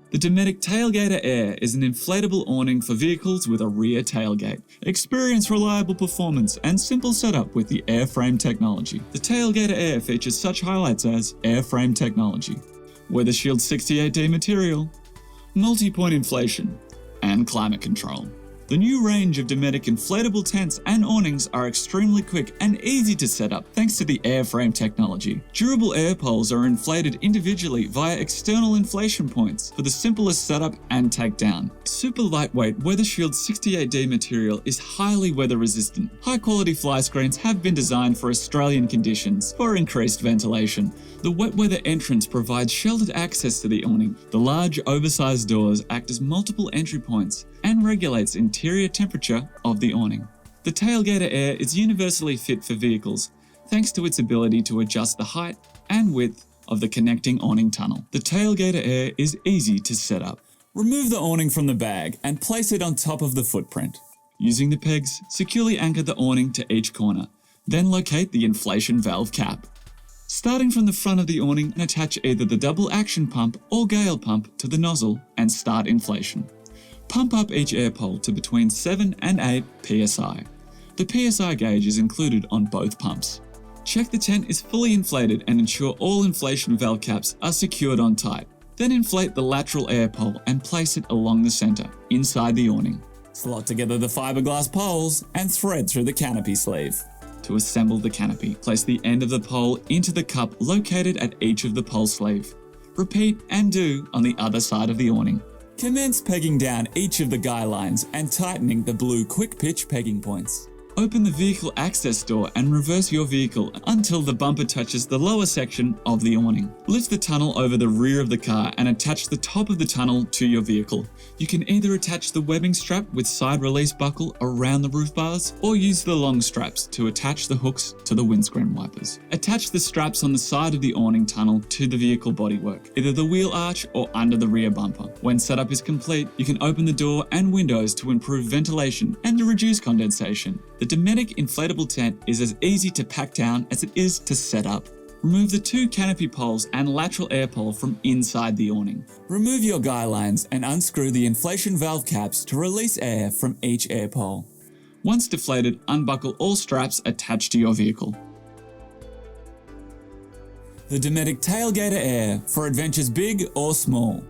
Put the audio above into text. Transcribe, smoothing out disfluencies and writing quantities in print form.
The Dometic Tailgater AIR is an inflatable awning for vehicles with a rear tailgate. Experience reliable performance and simple setup with the airframe technology. The Tailgater AIR features such highlights as airframe technology, Weather Shield 68D material, multi-point inflation, and climate control. The new range of Dometic inflatable tents and awnings are extremely quick and easy to set up thanks to the airframe technology. Durable air poles are inflated individually via external inflation points for the simplest setup and takedown. Super lightweight Weather Shield 68D material is highly weather resistant. High quality fly screens have been designed for Australian conditions for increased ventilation. The wet weather entrance provides sheltered access to the awning. The large oversized doors act as multiple entry points and regulates interior temperature of the awning. The Tailgater AIR is universally fit for vehicles thanks to its ability to adjust the height and width of the connecting awning tunnel. The Tailgater AIR is easy to set up. Remove the awning from the bag and place it on top of the footprint. Using the pegs, securely anchor the awning to each corner, then locate the inflation valve cap. Starting from the front of the awning, attach either the double action pump or gale pump to the nozzle and start inflation. Pump up each air pole to between 7 and 8 psi. The psi gauge is included on both pumps. Check the tent is fully inflated and ensure all inflation valve caps are secured on tight. Then inflate the lateral air pole and place it along the center, inside the awning. Slot together the fiberglass poles and thread through the canopy sleeve. To assemble the canopy, place the end of the pole into the cup located at each of the pole sleeve. Repeat and do on the other side of the awning. Commence pegging down each of the guy lines and tightening the blue quick pitch pegging points. Open the vehicle access door and reverse your vehicle until the bumper touches the lower section of the awning. Lift the tunnel over the rear of the car and attach the top of the tunnel to your vehicle. You can either attach the webbing strap with side release buckle around the roof bars or use the long straps to attach the hooks to the windscreen wipers. Attach the straps on the side of the awning tunnel to the vehicle bodywork, either the wheel arch or under the rear bumper. When setup is complete, you can open the door and windows to improve ventilation and to reduce condensation. The Dometic inflatable tent is as easy to pack down as it is to set up. Remove the 2 canopy poles and lateral air pole from inside the awning. Remove your guy lines and unscrew the inflation valve caps to release air from each air pole. Once deflated, unbuckle all straps attached to your vehicle. The Dometic Tailgater AIR for adventures big or small.